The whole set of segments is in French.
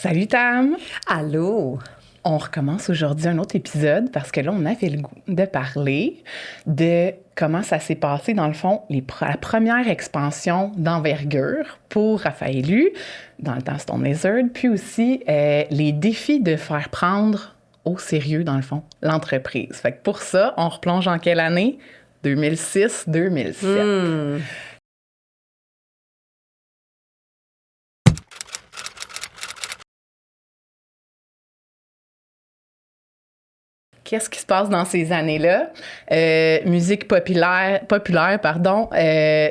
Salut Tam! Allô? On recommence aujourd'hui un autre épisode parce que là, on avait le goût de parler de comment ça s'est passé, dans le fond, la première expansion d'envergure pour Raphaël Hu, dans le temps Stone Lizard, puis aussi les défis de faire prendre au sérieux, dans le fond, l'entreprise. Fait que pour ça, on replonge en quelle année? 2006-2007. Qu'est-ce qui se passe dans ces années-là? Musique populaire,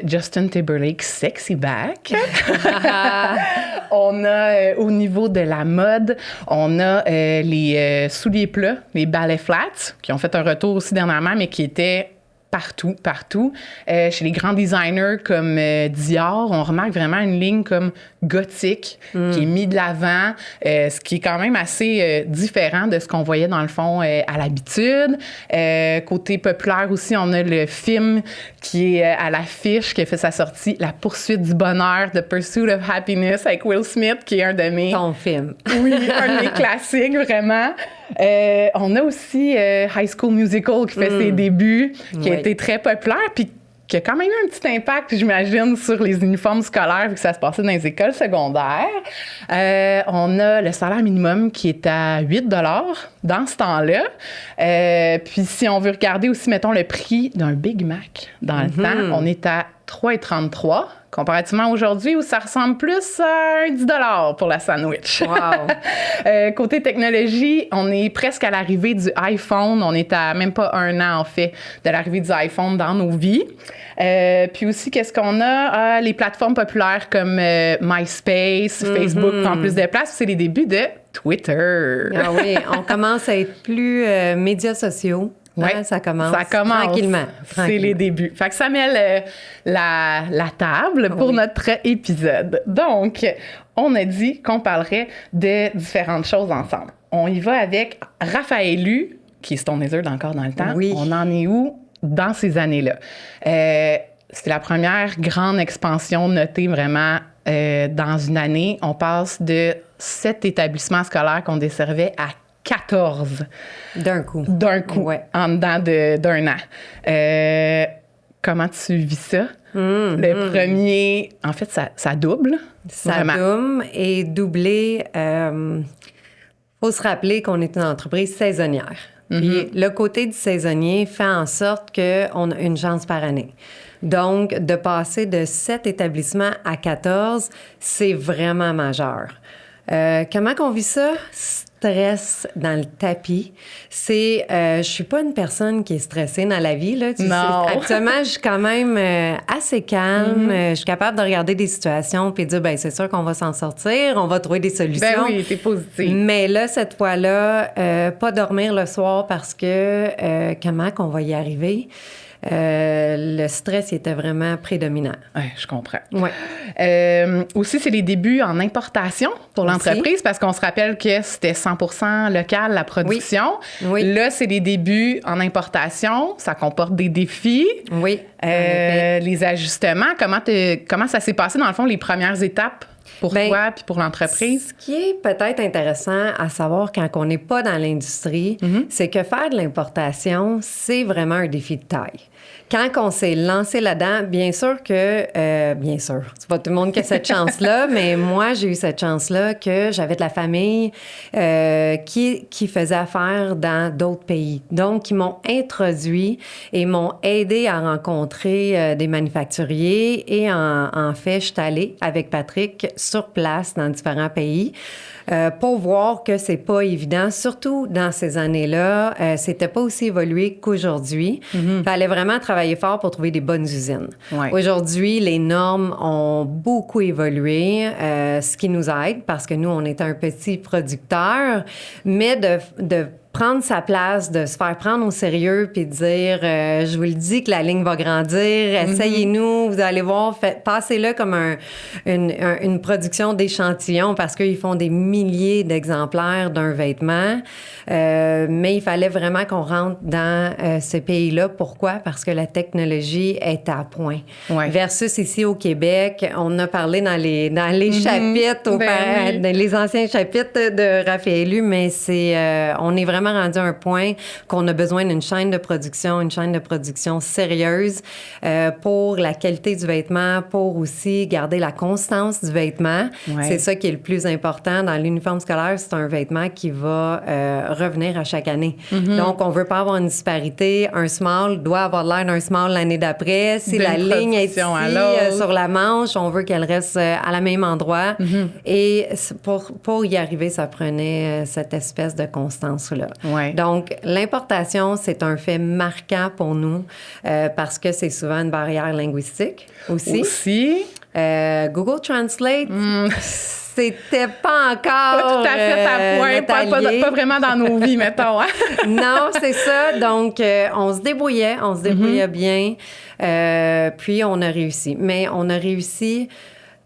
Justin Timberlake, Sexy Back. On a, au niveau de la mode, on a les souliers plats, les ballet flats, qui ont fait un retour aussi dernièrement, mais qui étaient partout. Chez les grands designers comme Dior, on remarque vraiment une ligne comme gothique qui est mise de l'avant, ce qui est quand même assez différent de ce qu'on voyait dans le fond à l'habitude. Côté populaire aussi, on a le film qui est à l'affiche, qui a fait sa sortie, La poursuite du bonheur, The Pursuit of Happiness, avec Will Smith, qui est un de mes... Ton film. Oui, un de mes classiques, vraiment. On a aussi High School Musical qui fait ses débuts, qui a été très populaire, puis qui a quand même eu un petit impact, j'imagine, sur les uniformes scolaires, vu que ça se passait dans les écoles secondaires. On a le salaire minimum qui est à 8 $ dans ce temps-là. Puis si on veut regarder aussi, mettons, le prix d'un Big Mac dans le temps, on est à 3,33 $. Comparativement aujourd'hui, où ça ressemble plus à un 10 $ pour la sandwich. Wow! Côté technologie, on est presque à l'arrivée du iPhone. On est à même pas un an, en fait, de l'arrivée du iPhone dans nos vies. Puis aussi, qu'est-ce qu'on a? Les plateformes populaires comme MySpace, Facebook prend plus de place. C'est les débuts de Twitter. Ah oui, on commence à être plus médias sociaux. Oui, ça commence. Tranquillement. C'est les débuts. Fait que ça met la table pour notre épisode. Donc, on a dit qu'on parlerait de différentes choses ensemble. On y va avec Raphaël Hu, qui est Stone Lizard encore dans le temps. Oui. On en est où dans ces années-là? C'est la première grande expansion notée vraiment dans une année. On passe de 7 établissements scolaires qu'on desservait à 14. D'un coup. Ouais. En dedans d'un an. Comment tu vis ça? Le premier, en fait, ça double. Ça double et doublé. Faut se rappeler qu'on est une entreprise saisonnière. Puis le côté du saisonnier fait en sorte qu'on a une chance par année. Donc, de passer de 7 établissements à 14, c'est vraiment majeur. Comment qu'on vit ça? Stress dans le tapis. Je suis pas une personne qui est stressée dans la vie, là. Tu sais, actuellement, je suis quand même assez calme. Je suis capable de regarder des situations puis de dire, ben c'est sûr qu'on va s'en sortir, on va trouver des solutions. Ben oui, t'es positive. Mais là, cette fois-là, pas dormir le soir parce que comment qu'on va y arriver? Le stress il était vraiment prédominant. Ouais, je comprends. Ouais. Aussi, c'est les débuts en importation pour l'entreprise parce qu'on se rappelle que c'était 100% local, la production. Oui. Là, c'est les débuts en importation. Ça comporte des défis. Oui. Les ajustements. Comment ça s'est passé, dans le fond, les premières étapes pour toi puis pour l'entreprise? Ce qui est peut-être intéressant à savoir quand on n'est pas dans l'industrie, c'est que faire de l'importation, c'est vraiment un défi de taille. Quand on s'est lancé là-dedans, bien sûr, c'est pas tout le monde qui a cette chance-là, mais moi, j'ai eu cette chance-là que j'avais de la famille qui faisait affaire dans d'autres pays. Donc, ils m'ont introduit et m'ont aidé à rencontrer des manufacturiers et en fait, je suis allée avec Patrick sur place dans différents pays. Pour voir que c'est pas évident, surtout dans ces années-là, c'était pas aussi évolué qu'aujourd'hui. Fallait vraiment travailler fort pour trouver des bonnes usines. Ouais. Aujourd'hui, les normes ont beaucoup évolué, ce qui nous aide parce que nous, on est un petit producteur, mais de prendre sa place, de se faire prendre au sérieux, puis de dire, je vous le dis que la ligne va grandir, essayez-nous, vous allez voir, passez-le comme une production d'échantillons parce qu'ils font des milliers d'exemplaires d'un vêtement. Mais il fallait vraiment qu'on rentre dans ce pays-là. Pourquoi? Parce que la technologie est à point. Ouais. Versus ici au Québec, on a parlé dans les chapitres, dans les anciens chapitres de Raffaëllu, mais on est vraiment rendu à un point qu'on a besoin d'une chaîne de production sérieuse pour la qualité du vêtement, pour aussi garder la constance du vêtement. Ouais. C'est ça qui est le plus important. Dans l'uniforme scolaire, c'est un vêtement qui va revenir à chaque année. Donc, on veut pas avoir une disparité. Un small doit avoir l'air d'un small l'année d'après. Si la ligne est ici sur la manche, on veut qu'elle reste à la même endroit. Et pour y arriver, ça prenait cette espèce de constance-là. Ouais. Donc, l'importation, c'est un fait marquant pour nous parce que c'est souvent une barrière linguistique aussi. Google Translate, c'était pas encore pas tout à fait à point, pas vraiment dans nos vies, mettons. Hein? Non, c'est ça. Donc, on se débrouillait bien. Puis, on a réussi. Mais on a réussi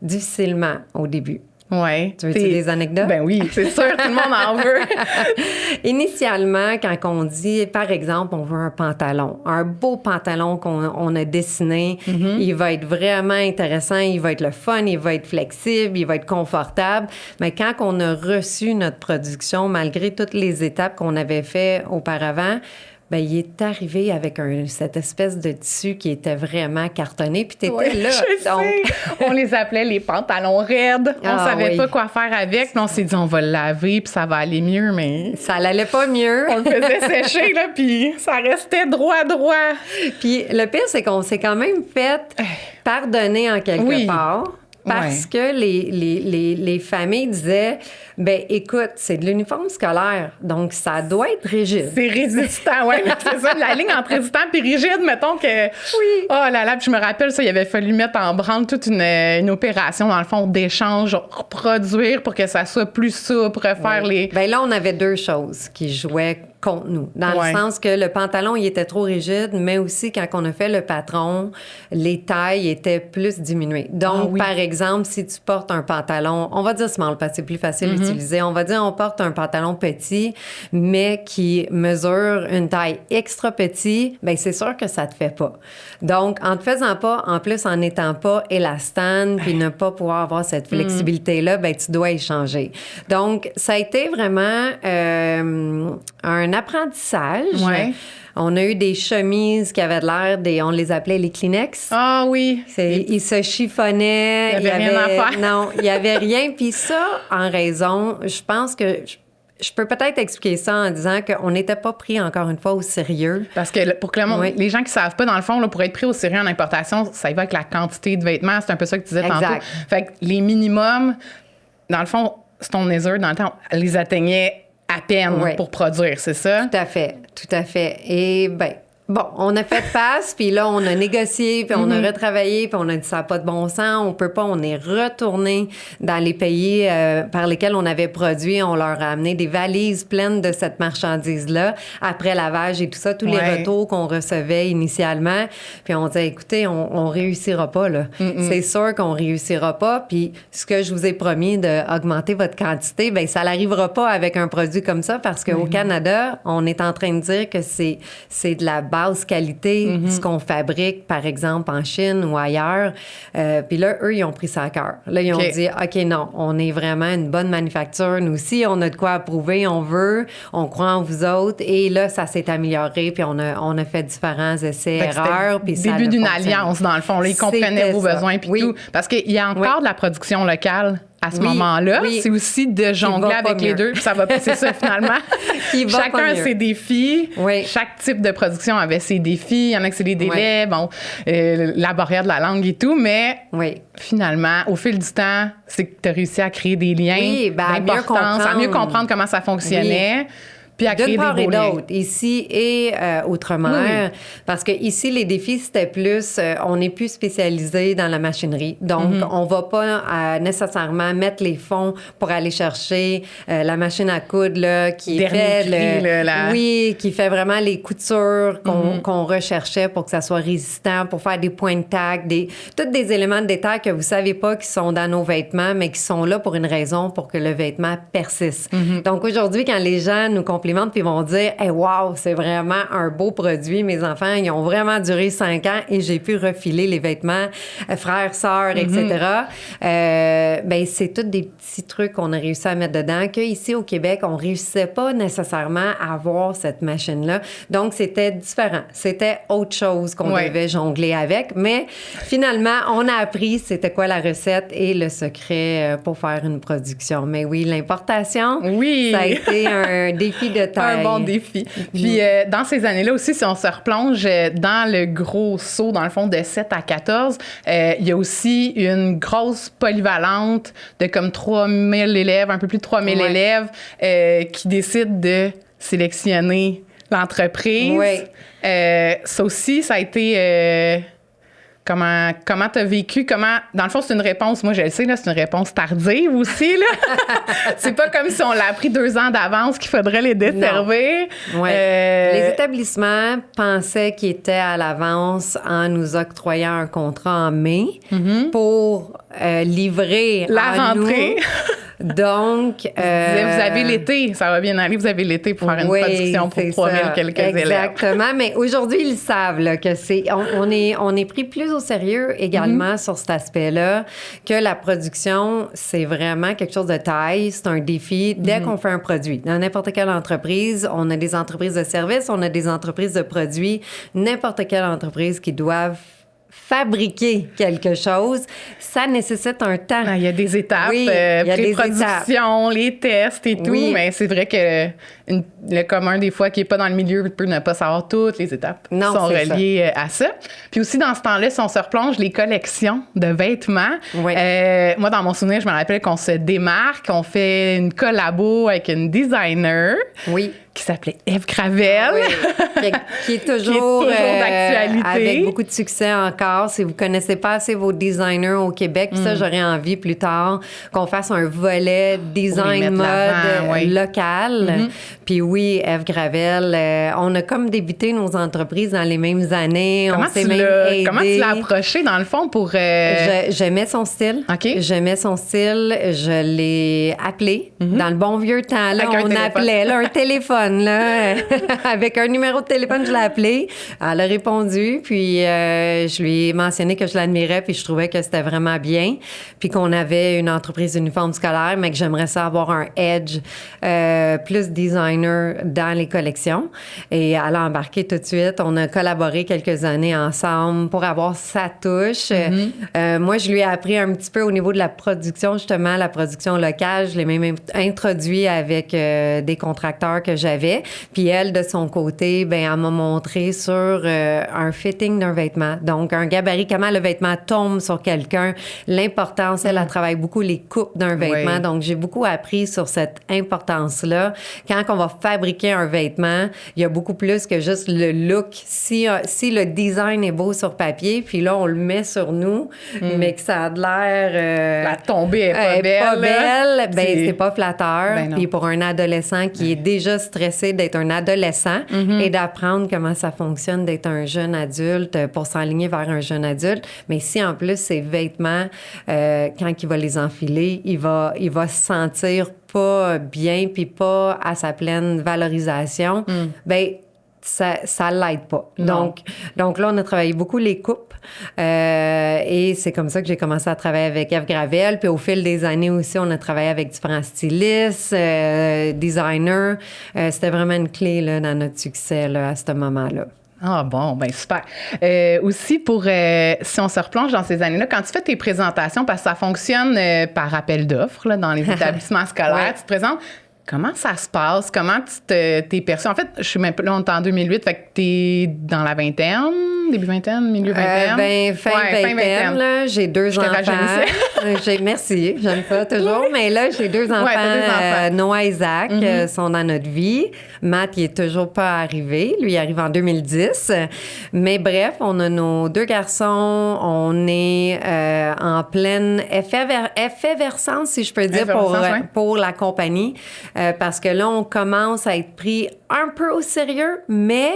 difficilement au début. Oui. Tu veux-tu des anecdotes? Ben oui, c'est sûr, tout le monde en veut. Initialement, quand on dit, par exemple, on veut un pantalon, un beau pantalon qu'on a dessiné, il va être vraiment intéressant, il va être le fun, il va être flexible, il va être confortable. Mais quand on a reçu notre production, malgré toutes les étapes qu'on avait fait auparavant, ben, il est arrivé avec cette espèce de tissu qui était vraiment cartonné, puis t'étais là. Donc... On les appelait les pantalons raides. On savait pas quoi faire avec, mais on s'est dit, on va le laver, puis ça va aller mieux, mais... Ça n'allait pas mieux. On le faisait sécher, là, puis ça restait droit. Puis le pire, c'est qu'on s'est quand même fait pardonner en quelque part. Parce que les familles disaient, ben écoute, c'est de l'uniforme scolaire, donc ça doit être rigide. C'est résistant, oui, c'est ça. La ligne entre résistant et rigide, mettons que... Oui. Oh là là, puis je me rappelle, ça, il avait fallu mettre en branle toute une opération, dans le fond, d'échange, reproduire pour que ça soit plus souple, refaire les... Ben là, on avait deux choses qui jouaient contre nous. Dans le sens que le pantalon, il était trop rigide, mais aussi quand on a fait le patron, les tailles étaient plus diminuées. Donc, par exemple, si tu portes un pantalon, on va dire small parce que c'est plus facile d'utiliser, on va dire on porte un pantalon petit, mais qui mesure une taille extra petit, bien, c'est sûr que ça te fait pas. Donc, en te faisant pas, en plus en n'étant pas élastane, puis ne pas pouvoir avoir cette flexibilité-là, bien, tu dois échanger. Donc, ça a été vraiment un apprentissage. Ouais. On a eu des chemises qui avaient de l'air on les appelait les Kleenex. Ah oui. Ils se chiffonnaient. Il y avait rien à faire. Non, il y avait rien. Puis ça, en raison, je pense que je peux peut-être expliquer ça en disant qu'on n'était pas pris, encore une fois, au sérieux. Parce que pour que les gens qui savent pas, dans le fond, là, pour être pris au sérieux en importation, ça y va avec la quantité de vêtements. C'est un peu ça que tu disais tantôt. Fait que les minimums, dans le fond, Stone Laser, dans le temps, les atteignait à peine pour produire, c'est ça? Tout à fait. Et bien, bon, on a fait face, puis là, on a négocié, puis on a retravaillé, puis on a dit ça n'a pas de bon sens, on peut pas, on est retourné dans les pays par lesquels on avait produit, on leur a amené des valises pleines de cette marchandise-là, après lavage et tout ça, tous les retours qu'on recevait initialement, puis on disait, écoutez, on réussira pas, là. C'est sûr qu'on réussira pas, puis ce que je vous ai promis d'augmenter votre quantité, bien, ça n'arrivera pas avec un produit comme ça, parce qu'au Canada, on est en train de dire que c'est de la basse qualité, ce qu'on fabrique, par exemple, en Chine ou ailleurs. Puis là, eux, ils ont pris ça à cœur. Là, ils ont dit, OK, non, on est vraiment une bonne manufacture. Nous aussi, on a de quoi approuver, on veut, on croit en vous autres. Et là, ça s'est amélioré, puis on a fait différents essais-erreurs. Puis ça début d'une alliance, dans le fond. Là, ils comprenaient vos besoins, puis tout. Parce qu'il y a encore de la production locale à ce moment-là. C'est aussi de jongler avec les deux. Puis ça va passer ça, finalement. Chacun a ses défis. Chaque type de production avait ses défis. Il y en a que c'est les délais, bon, la barrière de la langue et tout. Mais finalement, au fil du temps, c'est que tu as réussi à créer des liens d'importance, à mieux comprendre comment ça fonctionnait. Puis à créer d'une part des et beaux liens. d'autre, ici et outre-mer, parce que ici les défis, c'était plus, on est plus spécialisé dans la machinerie. Donc, on va pas nécessairement mettre les fonds pour aller chercher la machine à coudre là, qui Dernier fait cri, là, oui, qui fait vraiment les coutures qu'on recherchait pour que ça soit résistant, pour faire des points de tac, tous des éléments de détail que vous savez pas qui sont dans nos vêtements, mais qui sont là pour une raison, pour que le vêtement persiste. Donc aujourd'hui, quand les gens nous complimentent puis vont dire « Hey, wow, c'est vraiment un beau produit, mes enfants, ils ont vraiment duré 5 ans et j'ai pu refiler les vêtements, frères, sœurs, etc. » Ben c'est tous des petits trucs qu'on a réussi à mettre dedans, qu'ici au Québec, on réussissait pas nécessairement à avoir cette machine-là. Donc, c'était différent. C'était autre chose qu'on devait jongler avec. Mais finalement, on a appris c'était quoi la recette et le secret pour faire une production. Mais oui, l'importation, ça a été un défi de taille. Un bon défi. Puis, dans ces années-là aussi, si on se replonge dans le gros saut, dans le fond, de 7 à 14, il y a aussi une grosse polyvalente de comme 3000 élèves, un peu plus de 3000 élèves qui décident de sélectionner l'entreprise. Oui. Ça aussi, ça a été... Comment t'as vécu? Dans le fond, c'est une réponse, moi je le sais, là, c'est une réponse tardive aussi. Là. C'est pas comme si on l'a appris 2 ans d'avance qu'il faudrait les desservir. Les établissements pensaient qu'ils étaient à l'avance en nous octroyant un contrat en mai pour livrer la rentrée. Donc, vous avez l'été, ça va bien aller, vous avez l'été pour faire une production pour 3000 quelques élèves. Exactement, mais aujourd'hui, ils savent là, que on est pris plus au sérieux également sur cet aspect-là, que la production, c'est vraiment quelque chose de taille, c'est un défi dès qu'on fait un produit. Dans n'importe quelle entreprise, on a des entreprises de services, on a des entreprises de produits, n'importe quelle entreprise qui doivent fabriquer quelque chose, ça nécessite un temps. Il y a des étapes, pré-production, les tests et tout, mais c'est vrai que le commun des fois qui n'est pas dans le milieu peut ne pas savoir toutes les étapes qui sont reliées à ça. Puis aussi, dans ce temps-là, si on se replonge, les collections de vêtements, moi, dans mon souvenir, je me rappelle qu'on se démarque, on fait une collabo avec une designer. Oui. Qui s'appelait Eve Gravel. Qui est toujours, d'actualité. Avec beaucoup de succès encore. Si vous ne connaissez pas assez vos designers au Québec, ça, j'aurais envie plus tard qu'on fasse un volet design mode local. Puis oui, Eve Gravel, on a comme débuté nos entreprises dans les mêmes années. Comment tu l'as approché, dans le fond, pour... J'aimais son style. J'aimais son style. Je l'ai appelé. Dans le bon vieux temps, là, on appelait là, un téléphone. Là, avec un numéro de téléphone, je l'ai appelée. Elle a répondu, puis je lui ai mentionné que je l'admirais, puis je trouvais que c'était vraiment bien, puis qu'on avait une entreprise d'uniforme scolaire, mais que j'aimerais ça avoir un edge plus designer dans les collections. Et elle a embarqué tout de suite. On a collaboré quelques années ensemble pour avoir sa touche. Moi, je lui ai appris un petit peu au niveau de la production, justement, la production locale. Je l'ai même introduit avec des contracteurs que j'avais. Puis elle, de son côté, ben elle m'a montré sur un fitting d'un vêtement. Donc, un gabarit, comment le vêtement tombe sur quelqu'un, l'importance. Elle travaille beaucoup les coupes d'un vêtement. Donc, j'ai beaucoup appris sur cette importance-là. Quand on va fabriquer un vêtement, il y a beaucoup plus que juste le look. Si le design est beau sur papier, puis là, on le met sur nous, mais que ça a de l'air... la tombée est pas belle. Ben, c'est pas flatteur. Puis pour un adolescent qui est déjà stressé d'être un adolescent et d'apprendre comment ça fonctionne d'être un jeune adulte pour s'enligner vers un jeune adulte. Mais si en plus ses vêtements, quand il va les enfiler, il va se sentir pas bien puis pas à sa pleine valorisation, ben ça l'aide pas. Donc là, on a travaillé beaucoup les coupes et c'est comme ça que j'ai commencé à travailler avec Eve Gravel. Puis au fil des années aussi, on a travaillé avec différents stylistes, designers. C'était vraiment une clé là, dans notre succès là, à ce moment-là. Ah bon, ben super. Aussi, si on se replonge dans ces années-là, quand tu fais tes présentations, parce que ça fonctionne par appel d'offres là, dans les établissements scolaires, tu te présentes. Comment ça se passe? Comment tu t'es perçu? En fait, je suis même pas là, on est en 2008, fait que t'es dans la vingtaine, début vingtaine, milieu vingtaine? Fin vingtaine, là, j'ai 2 enfants. Merci, j'aime ça toujours. Mais là, j'ai 2 enfants. Noah et Isaac sont dans notre vie. Matt, il est toujours pas arrivé. Lui, il arrive en 2010. Mais bref, on a nos 2 garçons. On est en pleine effervescence, si je peux dire, pour la compagnie. Parce que là, on commence à être pris un peu au sérieux, mais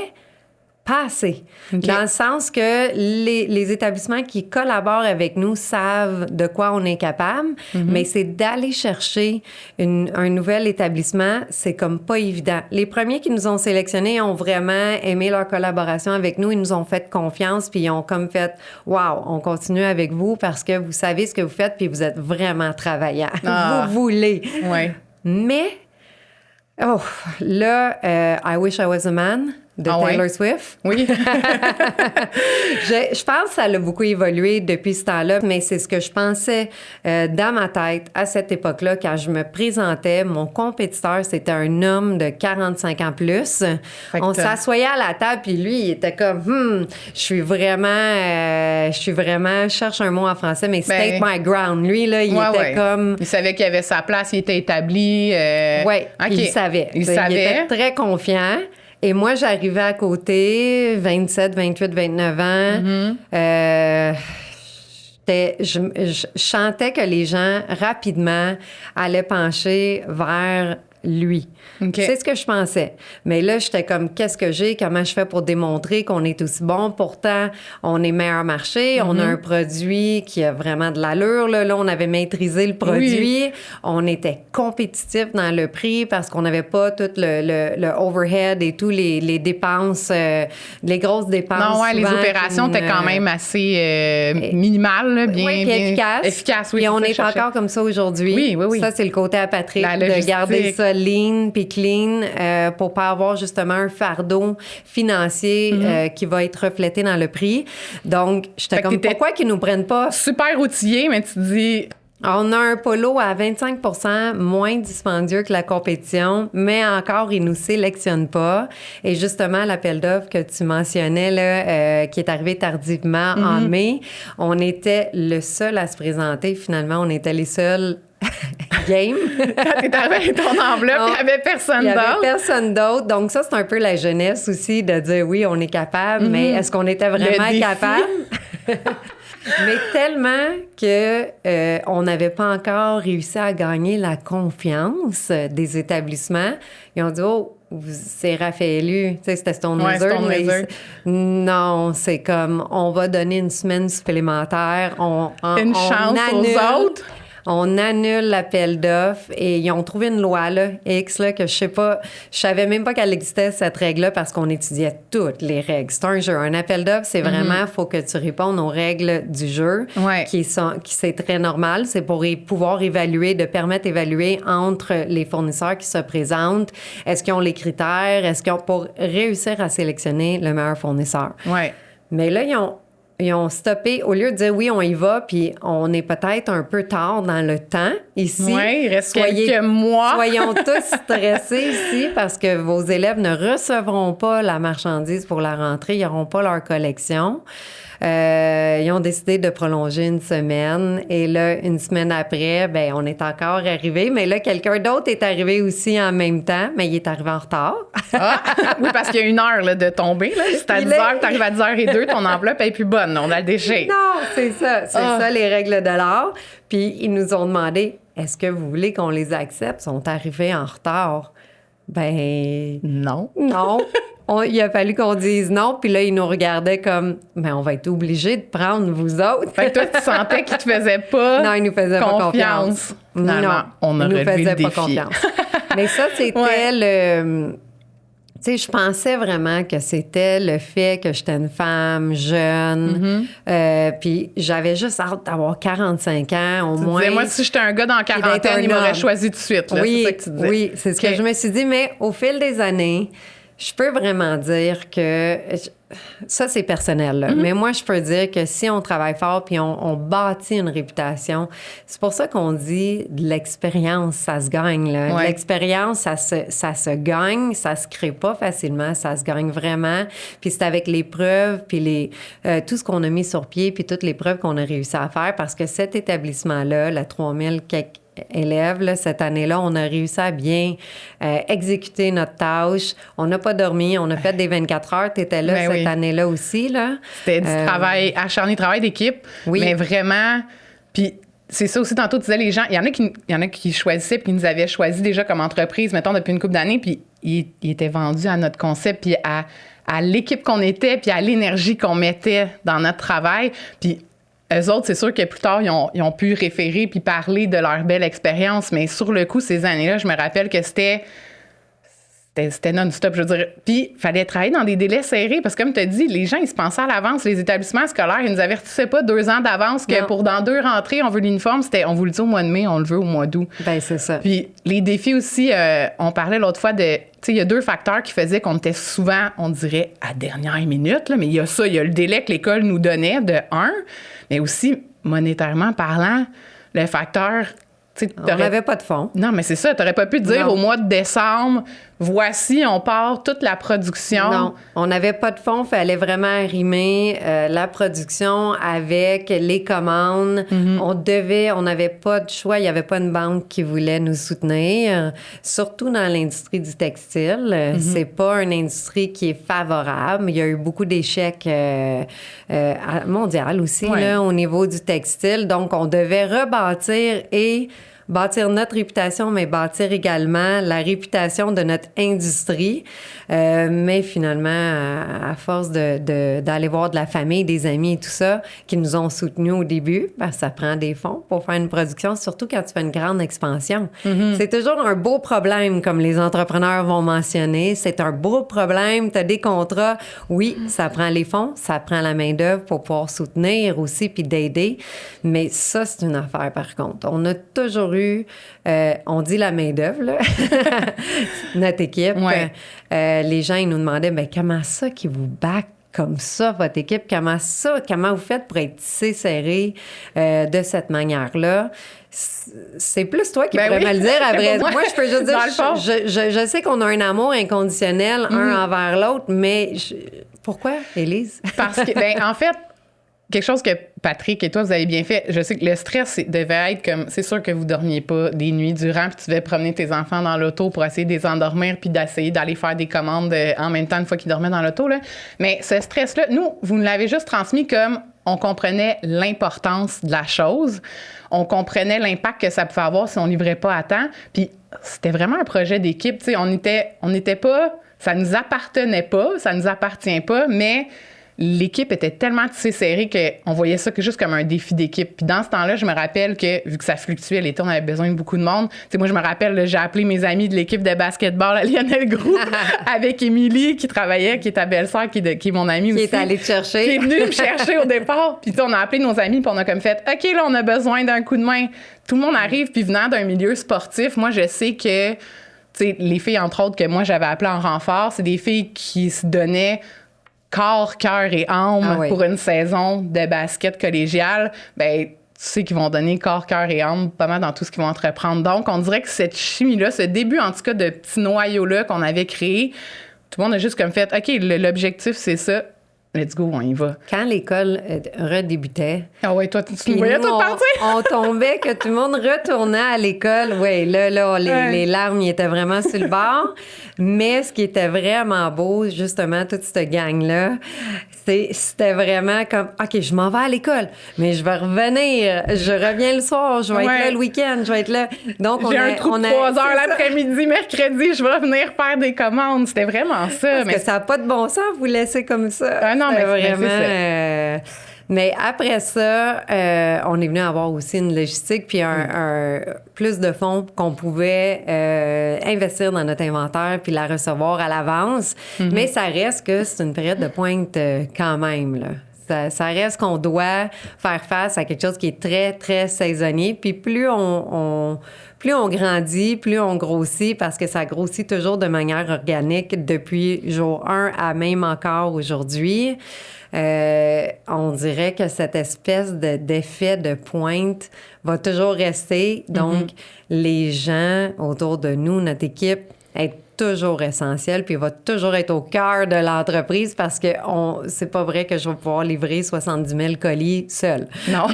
pas assez. Okay. Dans le sens que les établissements qui collaborent avec nous savent de quoi on est capable, mais c'est d'aller chercher un nouvel établissement, c'est comme pas évident. Les premiers qui nous ont sélectionnés ont vraiment aimé leur collaboration avec nous, ils nous ont fait confiance, puis ils ont comme fait « Wow, on continue avec vous parce que vous savez ce que vous faites, puis vous êtes vraiment travaillant. Vous voulez. » Ouais. Mais, là, I Wish I Was a Man de Taylor Swift. Oui. Je pense que ça a beaucoup évolué depuis ce temps-là, mais c'est ce que je pensais dans ma tête à cette époque-là, quand je me présentais. Mon compétiteur, c'était un homme de 45 ans plus. On s'assoyait à la table, puis lui, il était comme, je cherche un mot en français, mais state my ground. Lui, là, il était comme... Il savait qu'il avait sa place, il était établi. Oui, il savait. Il était très confiant. Et moi, j'arrivais à côté, 27, 28, 29 ans. Je chantais que les gens, rapidement, allaient pencher vers lui. Okay. C'est ce que je pensais. Mais là, j'étais comme, qu'est-ce que j'ai? Comment je fais pour démontrer qu'on est aussi bon? Pourtant, on est meilleur marché. On a un produit qui a vraiment de l'allure. Là, on avait maîtrisé le produit. Oui. On était compétitif dans le prix parce qu'on n'avait pas tout le overhead et tous les dépenses, les grosses dépenses. Non, les opérations étaient quand même assez minimales, là, bien efficaces. Et on est encore comme ça aujourd'hui. Oui. Ça, c'est le côté à Patrick, de garder ça lean puis clean pour pas avoir justement un fardeau financier qui va être reflété dans le prix. Donc, j'étais comme, pourquoi qu'ils nous prennent pas... Super outillé, mais tu dis... On a un polo à 25 % moins dispendieux que la compétition, mais encore, ils nous sélectionnent pas. Et justement, l'appel d'offres que tu mentionnais, là, qui est arrivé tardivement en mai, on était le seul à se présenter. Finalement, on était les seuls game. Quand t'es arrivé avec ton enveloppe, il n'y avait personne d'autre. Il n'y avait personne d'autre. Donc, ça, c'est un peu la jeunesse aussi de dire oui, on est capable, mais est-ce qu'on était vraiment capable? Mais tellement que on n'avait pas encore réussi à gagner la confiance des établissements. Ils ont dit, c'est Raphaëlu, tu sais, c'était Stone Lizard. Non, c'est comme, on va donner une semaine supplémentaire. Une chance aux autres. On annule l'appel d'offres et ils ont trouvé une loi, là, X, là, que je savais même pas qu'elle existait, cette règle-là, parce qu'on étudiait toutes les règles. C'est un jeu. Un appel d'offres, c'est vraiment, faut que tu répondes aux règles du jeu, qui c'est très normal. C'est pour pouvoir évaluer, de permettre d'évaluer entre les fournisseurs qui se présentent. Est-ce qu'ils ont les critères? Est-ce qu'ils ont pour réussir à sélectionner le meilleur fournisseur? Ouais. Mais là, ils ont stoppé. Au lieu de dire oui, on y va, puis on est peut-être un peu tard dans le temps ici. Oui, il reste quelques mois. Soyons tous stressés ici parce que vos élèves ne recevront pas la marchandise pour la rentrée. Ils n'auront pas leur collection. Ils ont décidé de prolonger une semaine. Et là, une semaine après, on est encore arrivé. Mais là, quelqu'un d'autre est arrivé aussi en même temps, mais il est arrivé en retard. Oui, parce qu'il y a 1 heure là, de tomber. Là. C'est à 10 heures, tu arrives à 10h02, ton enveloppe n'est plus bonne. On a le déchet. Non, c'est ça. C'est ça, les règles de l'art. Puis, ils nous ont demandé, est-ce que vous voulez qu'on les accepte? Ils sont arrivés en retard. Non. Non. Il a fallu qu'on dise non, puis là, ils nous regardaient comme, on va être obligés de prendre vous autres. Fait que toi, tu sentais qu'ils te faisaient pas non, ils nous faisaient pas confiance. Finalement, on aurait ils nous faisaient le défi. pas confiance. Mais ça, c'était le... Tu sais, je pensais vraiment que c'était le fait que j'étais une femme jeune. Puis j'avais juste hâte d'avoir 45 ans, au moins. Disais, moi, si j'étais un gars dans la quarantaine, il m'aurait choisi tout de suite. Là, oui, c'est ça que tu disais. Oui, c'est ce que je me suis dit. Mais au fil des années, je peux vraiment dire que... Ça, c'est personnel, là. Mais moi, je peux dire que si on travaille fort puis on bâtit une réputation, c'est pour ça qu'on dit de l'expérience, ça se gagne, là. Ouais. L'expérience, ça se gagne, ça se crée pas facilement, ça se gagne vraiment. Puis c'est avec les preuves, puis tout ce qu'on a mis sur pied, puis toutes les preuves qu'on a réussi à faire, parce que cet établissement-là, la 3000 quelques élèves, là, cette année-là, on a réussi à bien exécuter notre tâche. On n'a pas dormi, on a fait des 24 heures. Tu étais là cette année-là aussi, là. C'était du travail, acharné travail d'équipe, mais vraiment... Puis c'est ça aussi, tantôt, tu disais, les gens... Il y en a qui choisissaient puis qui nous avaient choisi déjà comme entreprise, mettons, depuis une couple d'années, puis ils étaient vendus à notre concept, puis à l'équipe qu'on était, puis à l'énergie qu'on mettait dans notre travail. Puis eux autres, c'est sûr que plus tard, ils ont pu référer puis parler de leur belle expérience, mais sur le coup, ces années-là, je me rappelle que c'était non-stop, je veux dire. Puis, il fallait travailler dans des délais serrés parce que, comme tu as dit, les gens, ils se pensaient à l'avance. Les établissements scolaires, ils nous avertissaient pas 2 ans d'avance que pour dans 2 rentrées, on veut l'uniforme. C'était, on vous le dit au mois de mai, on le veut au mois d'août. Bien, c'est ça. Puis, les défis aussi, on parlait l'autre fois de... Tu sais, il y a 2 facteurs qui faisaient qu'on était souvent, on dirait, à dernière minute, là, mais il y a ça, il y a le délai que l'école nous donnait de 1, mais aussi, monétairement parlant, le facteur... On n'avait pas de fonds. Non, mais c'est ça. Tu n'aurais pas pu dire au mois de décembre, voici, on part toute la production. Non, on n'avait pas de fonds. Il fallait vraiment arrimer la production avec les commandes. On n'avait pas de choix. Il n'y avait pas une banque qui voulait nous soutenir. Surtout dans l'industrie du textile. C'est pas une industrie qui est favorable. Il y a eu beaucoup d'échecs mondiaux aussi là, au niveau du textile. Donc, on devait rebâtir et bâtir notre réputation, mais bâtir également la réputation de notre industrie. Mais finalement, à force d'aller voir de la famille, des amis et tout ça, qui nous ont soutenus au début, parce que ça prend des fonds pour faire une production, surtout quand tu fais une grande expansion. C'est toujours un beau problème, comme les entrepreneurs vont mentionner. C'est un beau problème. Tu as des contrats. Oui, ça prend les fonds, ça prend la main-d'œuvre pour pouvoir soutenir aussi puis d'aider. Mais ça, c'est une affaire, par contre. On a toujours eu on dit la main-d'œuvre, là. Notre équipe. Les gens, ils nous demandaient, bien, comment ça qui vous back comme ça, votre équipe? Comment vous faites pour être tissé serré de cette manière-là? C'est plus toi qui pourrais me le dire après. Moi, je peux juste dire, je sais qu'on a un amour inconditionnel un envers l'autre, mais pourquoi, Élise? Parce que, en fait, quelque chose que Patrick et toi, vous avez bien fait. Je sais que le stress devait être comme... C'est sûr que vous dormiez pas des nuits durant, puis tu devais promener tes enfants dans l'auto pour essayer de les endormir, puis d'essayer d'aller faire des commandes en même temps une fois qu'ils dormaient dans l'auto, là. Mais ce stress-là, nous, vous nous l'avez juste transmis comme on comprenait l'importance de la chose. On comprenait l'impact que ça pouvait avoir si on livrait pas à temps. Puis c'était vraiment un projet d'équipe. Tu sais, on était pas... Ça nous appartenait pas, ça nous appartient pas, mais... L'équipe était tellement tissée serrée qu'on voyait ça que juste comme un défi d'équipe. Puis dans ce temps-là, je me rappelle que, vu que ça fluctuait, l'été, on avait besoin de beaucoup de monde. Tu sais, moi, je me rappelle, là, j'ai appelé mes amis de l'équipe de basketball à Lionel Groux avec Émilie qui travaillait, qui est ta belle-sœur, qui est mon amie aussi. Qui est allée te chercher. Qui est venue me chercher au départ. Puis tu sais, on a appelé nos amis, puis on a comme fait, OK, là, on a besoin d'un coup de main. Tout le monde arrive, puis venant d'un milieu sportif, moi, je sais que, tu sais, les filles, entre autres, que moi, j'avais appelées en renfort, c'est des filles qui se donnaient corps, cœur et âme pour une saison de basket collégial, ben tu sais qu'ils vont donner corps, cœur et âme pas mal dans tout ce qu'ils vont entreprendre. Donc, on dirait que cette chimie-là, ce début, en tout cas, de petit noyau-là qu'on avait créé, tout le monde a juste comme fait, OK, l'objectif, c'est ça. Let's go, on y va. Quand l'école redébutait... Ah ouais, toi, tu me voyais tout partir? On tombait, que tout le monde retournait à l'école. Oui, là, les larmes, ils étaient vraiment sur le bord. Mais ce qui était vraiment beau, justement, toute cette gang-là, c'était vraiment comme, OK, je m'en vais à l'école, mais je vais revenir. Je reviens le soir, je vais être là le week-end, je vais être là. Donc, j'ai un trou de 3 heures l'après-midi, mercredi, je vais venir faire des commandes. C'était vraiment ça. Parce que ça n'a pas de bon sens, vous laisser comme ça. Ah non, mais vraiment... c'est ça. Mais après ça, on est venu avoir aussi une logistique puis un plus de fonds qu'on pouvait investir dans notre inventaire puis la recevoir à l'avance. Mais ça reste que c'est une période de pointe quand même, là. Ça reste qu'on doit faire face à quelque chose qui est très, très saisonnier. Puis plus on grandit, plus on grossit, parce que ça grossit toujours de manière organique depuis jour 1 à même encore aujourd'hui. On dirait que cette espèce d'effet de pointe va toujours rester. Donc, les gens autour de nous, notre équipe, est toujours essentielle, puis va toujours être au cœur de l'entreprise parce que c'est pas vrai que je vais pouvoir livrer 70 000 colis seule. Non.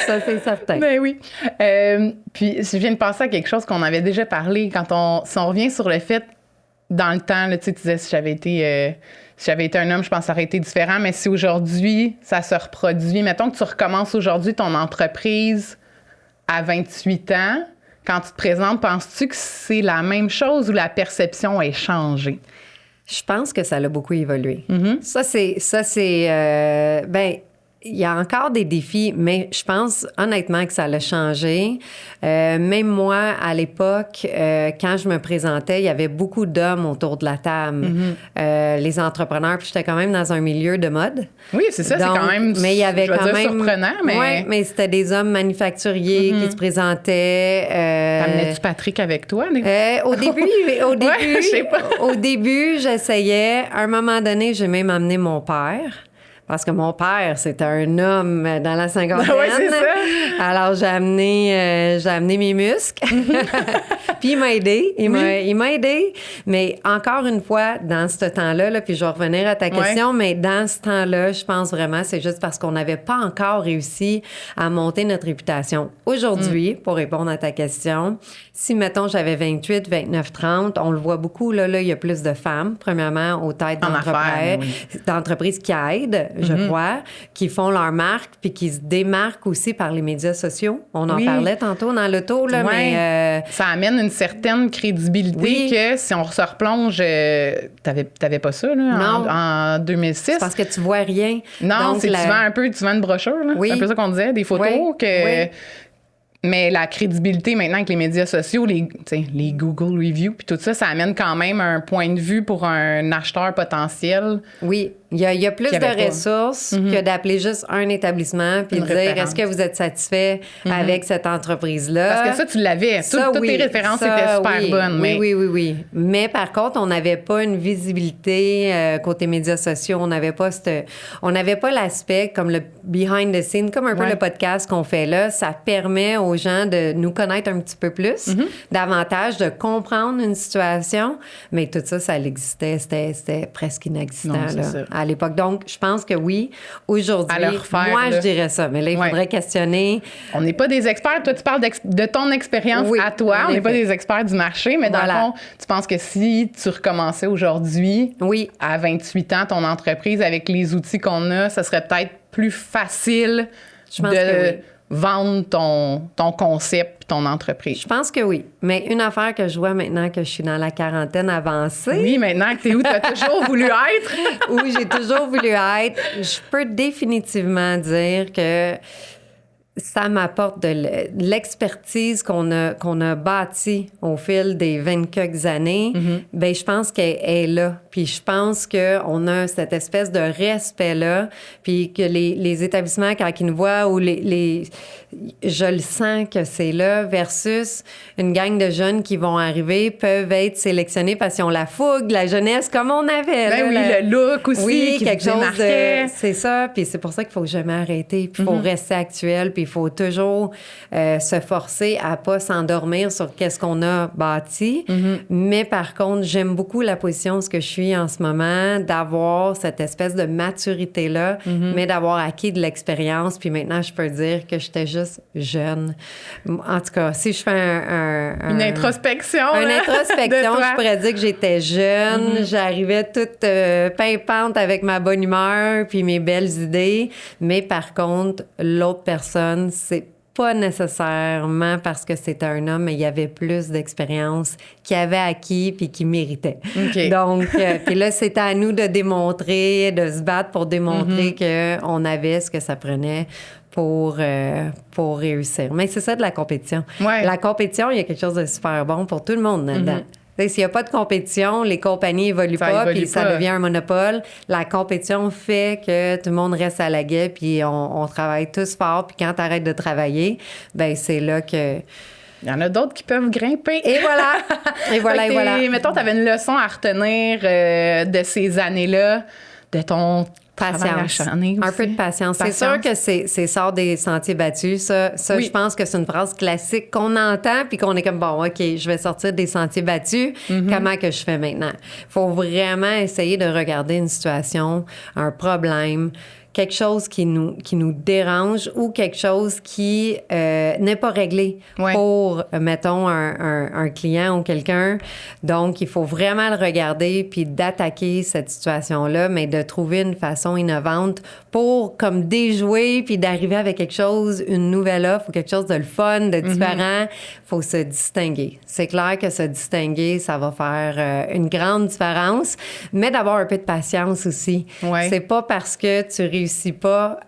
Ça, c'est certain. Ben oui. Puis, je viens de penser à quelque chose qu'on avait déjà parlé. Si on revient sur le fait, dans le temps, là, tu disais, si j'avais été un homme, je pense que ça aurait été différent. Mais si aujourd'hui, ça se reproduit, mettons que tu recommences aujourd'hui ton entreprise à 28 ans, quand tu te présentes, penses-tu que c'est la même chose ou la perception est changée? Je pense que ça a beaucoup évolué. Ça, c'est il y a encore des défis, mais je pense honnêtement que ça l'a changé. Même moi, à l'époque, quand je me présentais, il y avait beaucoup d'hommes autour de la table, les entrepreneurs, puis j'étais quand même dans un milieu de mode. Oui, c'est ça, donc, c'est quand même, mais il y avait quand même surprenant, mais... Oui, mais c'était des hommes manufacturiers qui se présentaient. T'amenais-tu Patrick avec toi? Au début, je sais pas. Au début, j'essayais. À un moment donné, j'ai même amené mon père. Parce que mon père, c'était un homme dans la cinquantaine. Oui, c'est ça. Alors, j'ai amené mes muscles. Puis, il m'a aidé. Il m'a aidé. Mais encore une fois, dans ce temps-là, là, puis je vais revenir à ta question, mais dans ce temps-là, je pense vraiment, c'est juste parce qu'on n'avait pas encore réussi à monter notre réputation. Aujourd'hui, pour répondre à ta question, si, mettons, j'avais 28, 29, 30, on le voit beaucoup, là, il y a plus de femmes, premièrement, aux têtes d'entreprises qui aident, je crois, qui font leur marque, puis qui se démarquent aussi par les médias sociaux. On en parlait tantôt dans l'auto, là, mais... Ça amène une certaine crédibilité que si on se replonge... T'avais pas ça, là, en 2006? C'est parce que tu vois rien. Non, donc, tu vends une brochure, là. C'est un peu ça qu'on disait, des photos que... Mais la crédibilité maintenant avec les médias sociaux, les Google Reviews, puis tout ça, ça amène quand même un point de vue pour un acheteur potentiel. Oui, il y a plus de ressources que d'appeler juste un établissement puis de dire est-ce que vous êtes satisfait avec cette entreprise-là. Parce que ça, tu l'avais. Toutes tes références étaient super bonnes. Oui. Mais par contre, on n'avait pas une visibilité côté médias sociaux. On n'avait pas l'aspect comme le behind the scenes, comme un peu le podcast qu'on fait là. Ça permet aux gens de nous connaître un petit peu plus, davantage, de comprendre une situation. Mais tout ça, ça existait. C'était presque inexistant à l'époque. Donc, je pense que oui, aujourd'hui, moi, je dirais ça. Mais là, il faudrait questionner. On n'est pas des experts. Toi, tu parles de ton expérience à toi. On n'est pas des experts du marché. Mais dans le fond, tu penses que si tu recommençais aujourd'hui, à 28 ans, ton entreprise, avec les outils qu'on a, ça serait peut-être plus facile vendre ton concept, ton entreprise. Je pense que oui. Mais une affaire que je vois maintenant que je suis dans la quarantaine avancée... Oui, maintenant que t'es où, t'as toujours voulu être. Oui, j'ai toujours voulu être. Je peux définitivement dire que ça m'apporte de l'expertise qu'on a bâtie au fil des 20 quelques années. Bien, je pense qu'elle est là. Puis je pense qu'on a cette espèce de respect-là. Puis que les établissements, quand ils nous voient, ou je le sens que c'est là, versus une gang de jeunes qui vont arriver, peuvent être sélectionnés parce qu'ils ont la fougue, la jeunesse, comme on avait. Ben le look aussi, qui quelque chose de... C'est ça. Puis c'est pour ça qu'il faut jamais arrêter. Puis il faut rester actuel. Puis il faut toujours se forcer à pas s'endormir sur qu'est-ce qu'on a bâti. Mais par contre, j'aime beaucoup la position où je suis en ce moment, d'avoir cette espèce de maturité-là, mais d'avoir acquis de l'expérience. Puis maintenant, je peux dire que j'étais juste jeune. En tout cas, si je fais une introspection. Je pourrais dire que j'étais jeune. J'arrivais toute pimpante avec ma bonne humeur puis mes belles idées. Mais par contre, l'autre personne, c'est pas nécessairement parce que c'était un homme, mais il y avait plus d'expérience qu'il avait acquis puis qu'il méritait. Donc, puis là, c'était à nous de démontrer, de se battre pour démontrer qu'on avait ce que ça prenait pour réussir. Mais c'est ça de la compétition. La compétition, il y a quelque chose de super bon pour tout le monde là-dedans. S'il n'y a pas de compétition, les compagnies évoluent pas, puis ça devient un monopole. La compétition fait que tout le monde reste à la guet, puis on travaille tous fort, puis quand tu arrêtes de travailler, ben c'est là que... Il y en a d'autres qui peuvent grimper. Et voilà! Et voilà, et voilà. Mettons, tu avais une leçon à retenir de ces années-là, de ton... Patience. Un peu de patience. C'est sûr que c'est sort des sentiers battus. Ça oui. Je pense que c'est une phrase classique qu'on entend puis qu'on est comme, bon, OK, je vais sortir des sentiers battus. Comment que je fais maintenant? Il faut vraiment essayer de regarder une situation, un problème, quelque chose qui nous dérange ou quelque chose qui n'est pas réglé pour, mettons, un client ou quelqu'un. Donc, il faut vraiment le regarder puis d'attaquer cette situation-là, mais de trouver une façon innovante pour comme déjouer puis d'arriver avec quelque chose, une nouvelle offre ou quelque chose de le fun, de différent. Il faut se distinguer. C'est clair que se distinguer, ça va faire une grande différence, mais d'avoir un peu de patience aussi. C'est pas parce que tu réussis pas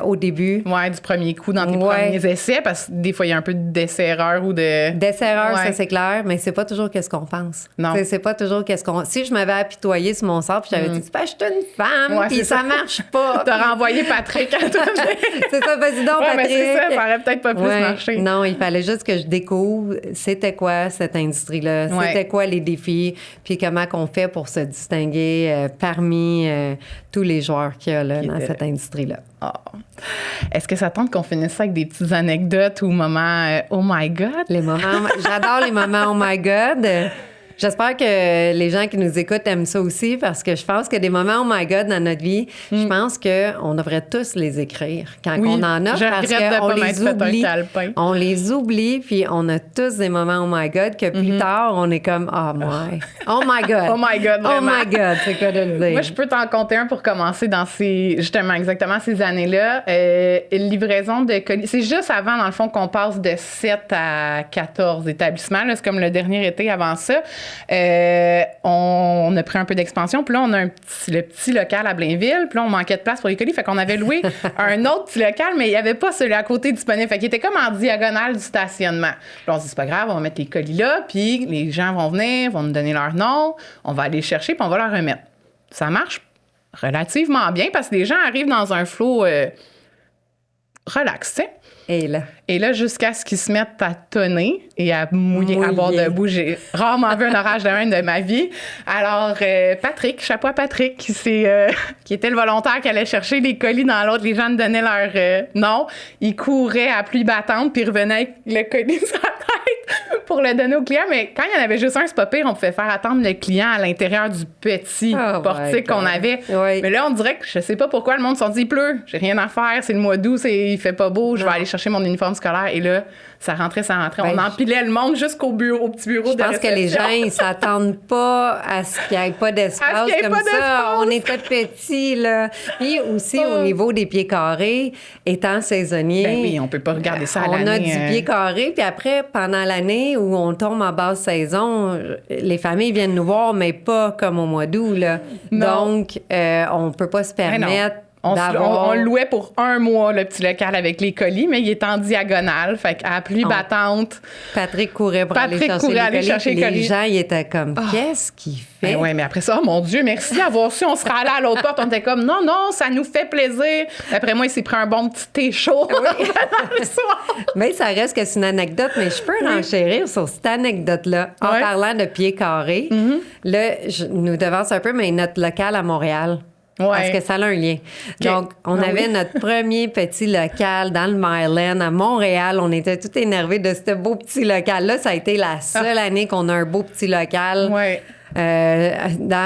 au début. Oui, du premier coup dans tes premiers essais, parce que des fois, il y a un peu d'essai-erreur ou de... D'essai-erreur, ça, c'est clair, mais c'est pas toujours qu'est-ce qu'on pense. Non. C'est pas toujours qu'est-ce qu'on... Si je m'avais apitoyé sur mon sort, puis j'avais dit, je suis une femme, puis ça marche pas. T'as renvoyé Patrick à toi. C'est ça, vas-y donc, Patrick. Mais c'est ça aurait peut-être pas plus marché. Non, il fallait juste que je découvre c'était quoi cette industrie-là, c'était quoi les défis, puis comment qu'on fait pour se distinguer parmi tous les joueurs qu'il y a là, dans cette industrie-là. Oh. Est-ce que ça tente qu'on finisse ça avec des petites anecdotes ou moments oh my God? Les moments, j'adore les moments oh my God. J'espère que les gens qui nous écoutent aiment ça aussi parce que je pense que des moments oh my God dans notre vie, je pense qu'on devrait tous les écrire quand on en a parce qu'on les oublie. On les oublie puis on a tous des moments oh my God que plus tard on est comme oh my God. Oh my God, vraiment. Oh my God, c'est quoi de le dire. Moi, je peux t'en compter un pour commencer dans exactement ces années-là. Livraison de colis. C'est juste avant, dans le fond, qu'on passe de 7 à 14 établissements. Là, c'est comme le dernier été avant ça. On a pris un peu d'expansion. Puis là, on a le petit local à Blainville. Puis là, on manquait de place pour les colis. Fait qu'on avait loué un autre petit local, mais il n'y avait pas celui à côté disponible. Fait qu'il était comme en diagonale du stationnement. Puis on se dit, c'est pas grave, on va mettre les colis là. Puis les gens vont venir, vont nous donner leur nom. On va aller chercher, puis on va leur remettre. Ça marche relativement bien parce que les gens arrivent dans un flow relax, tu sais. Et là, jusqu'à ce qu'ils se mettent à tonner et à mouiller. À boire debout. J'ai rarement vu un orage de même de ma vie. Alors, Patrick, chapeau à Patrick, qui était le volontaire qui allait chercher les colis dans l'autre. Les gens me donnaient leur nom. Il courait à pluie battante puis revenait avec le colis sur la tête pour le donner au client. Mais quand il y en avait juste un, c'est pas pire. On pouvait faire attendre le client à l'intérieur du petit portique qu'on avait. Oui. Mais là, on dirait que je sais pas pourquoi le monde s'en dit il pleut. J'ai rien à faire. C'est le mois d'août. Il fait pas beau. Je vais aller chercher mon uniforme scolaire. Et là, ça rentrait. On empilait le monde jusqu'au petit bureau de réception. Je pense que les gens, ils s'attendent pas à ce qu'il n'y ait pas d'espace comme ça. On était petits, là. Puis aussi, au niveau des pieds carrés, étant saisonnier... Ben oui, on peut pas regarder ça à l'année. On a du pied carré. Puis après, pendant l'année où on tombe en basse saison, les familles viennent nous voir, mais pas comme au mois d'août, là. Non. Donc, on peut pas se permettre... On louait pour un mois le petit local avec les colis, mais il est en diagonale. Fait qu'à pluie battante. Patrick courait pour aller chercher les colis. Les gens, ils étaient comme, qu'est-ce qu'il fait? Ben oui, mais après ça, oh mon Dieu, merci d'avoir su. On serait allé à l'autre porte. On était comme, non, ça nous fait plaisir. Après moi, il s'est pris un bon petit thé chaud. Oui. Le soir. Mais ça reste que c'est une anecdote, mais je peux renchérir sur cette anecdote-là. En parlant de pieds carrés, là, je nous devance un peu, mais notre local à Montréal. Parce que ça a un lien. Okay. Donc, on avait notre premier petit local dans le Myland à Montréal. On était tout énervés de ce beau petit local-là. Ça a été la seule année qu'on a un beau petit local.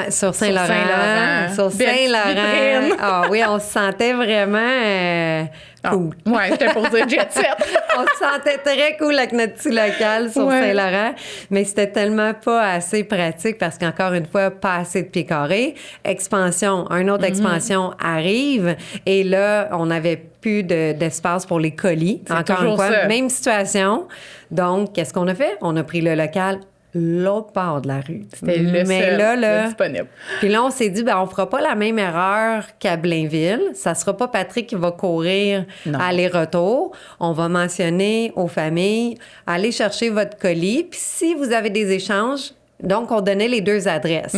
Sur Saint-Laurent. Sur Saint-Laurent. Ah oui, on se sentait vraiment cool. Oui, c'était pour dire jet set. On se sentait très cool avec notre petit local sur Saint-Laurent, mais c'était tellement pas assez pratique parce qu'encore une fois, pas assez de pieds carrés. Une autre expansion arrive et là, on n'avait plus d'espace pour les colis. Encore une fois, même situation. Donc, qu'est-ce qu'on a fait? On a pris le local l'autre part de la rue. C'était le seul disponible. Puis là, on s'est dit, on fera pas la même erreur qu'à Blainville. Ça sera pas Patrick qui va courir aller-retour. On va mentionner aux familles, allez chercher votre colis. Puis si vous avez des échanges, Donc, on donnait les 2 adresses.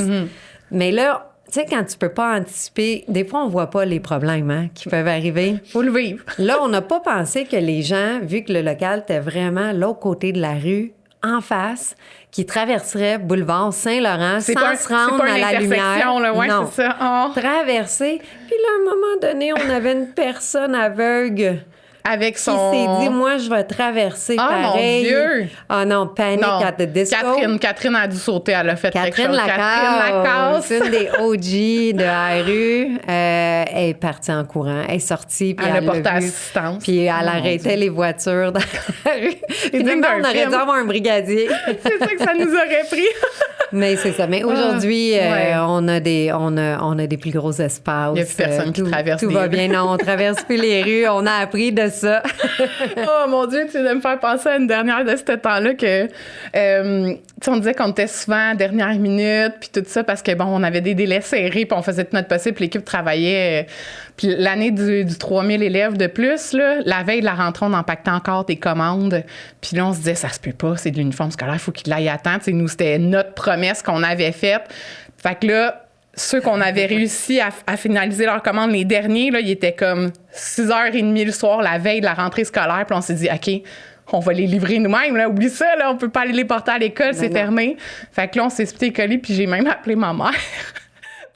Mais là, tu sais, quand tu peux pas anticiper, des fois, on voit pas les problèmes qui peuvent arriver. Faut le vivre. Là, on n'a pas pensé que les gens, vu que le local était vraiment l'autre côté de la rue, en face, qui traverseraient boulevard Saint-Laurent sans se rendre à la lumière. Là, ouais, non, c'est ça. Oh. Traverser. Puis là, à un moment donné, on avait une personne aveugle avec qui son... s'est dit, moi, je vais traverser pareil. Mon Dieu! Ah non, panic at the disco. Catherine a dû sauter, elle a fait quelque chose. Catherine Lacasse. C'est une des OG de la rue. Elle est partie en courant. Elle est sortie, puis elle a porté assistance. Puis elle arrêtait les voitures dans la rue. Finalement, on aurait dû avoir un brigadier. C'est ça que ça nous aurait pris. Mais c'est ça. Mais aujourd'hui, on a des plus gros espaces. Il n'y a plus personne qui traverse les rues. Tout va bien. Non, on traverse plus les rues. On a appris de ça. Oh mon Dieu, tu viens de me faire penser à une dernière de ce temps-là que, on disait qu'on était souvent dernière minute, puis tout ça, parce que, bon, on avait des délais serrés, puis on faisait tout notre possible, puis l'équipe travaillait. Puis l'année du 3000 élèves de plus, là, la veille de la rentrée, on empaquetait encore des commandes. Puis là, on se disait, ça se peut pas, c'est de l'uniforme scolaire, il faut qu'il l'aille à temps. Tu sais, nous, c'était notre promesse qu'on avait faite. Fait que là, ceux qu'on avait réussi à finaliser leur commande, les derniers, là, ils étaient comme 6h30 le soir, la veille de la rentrée scolaire. Puis on s'est dit, OK, on va les livrer nous-mêmes. Là. Oublie ça, là, on peut pas aller les porter à l'école, c'est fermé. Fait que là, on s'est splitté colis, puis j'ai même appelé ma mère.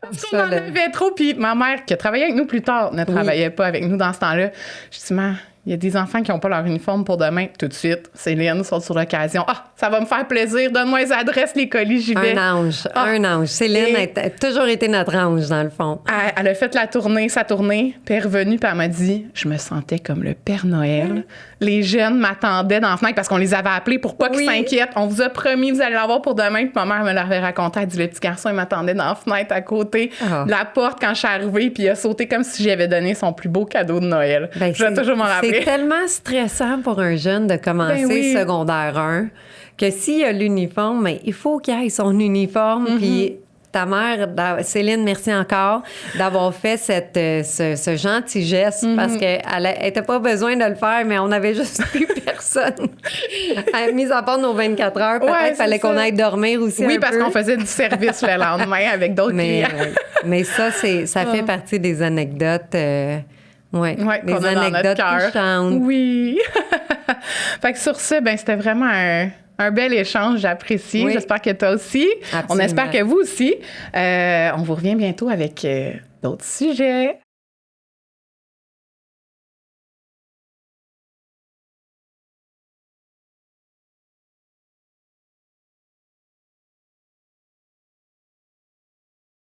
Parce qu'on en avait trop. Puis ma mère, qui a travaillé avec nous plus tard, ne travaillait pas avec nous dans ce temps-là. Je dis, il y a des enfants qui n'ont pas leur uniforme pour demain. Tout de suite, Céline saute sur l'occasion. Ah, ça va me faire plaisir. Donne-moi les adresses, les colis, j'y vais. Un ange. Céline a toujours été notre ange, dans le fond. Elle a fait sa tournée, puis elle est revenue, puis elle m'a dit, je me sentais comme le Père Noël. Les jeunes m'attendaient dans la fenêtre parce qu'on les avait appelés pour pas qu'ils s'inquiètent. On vous a promis, vous allez l'avoir pour demain. Puis ma mère me l'avait raconté. Elle dit, le petit garçon, il m'attendait dans la fenêtre à côté de la porte quand je suis arrivée, puis il a sauté comme si j'avais donné son plus beau cadeau de Noël. Je vais toujours m'en rappeler. C'est tellement stressant pour un jeune de commencer secondaire 1 que s'il a l'uniforme, mais il faut qu'il ait son uniforme. Puis ta mère, Céline, merci encore d'avoir fait ce gentil geste parce qu'elle n'était pas besoin de le faire, mais on n'avait juste plus personne. Mis à part nos 24 heures, peut-être qu'il fallait qu'on aille dormir aussi. Oui, parce qu'on faisait du service le lendemain avec d'autres clients. Mais ça, ça fait partie des anecdotes. Des anecdotes touchantes. Oui. Fait que sur ça, c'était vraiment un bel échange, j'apprécie. Oui. J'espère que toi aussi. Absolument. On espère que vous aussi. On vous revient bientôt avec d'autres sujets.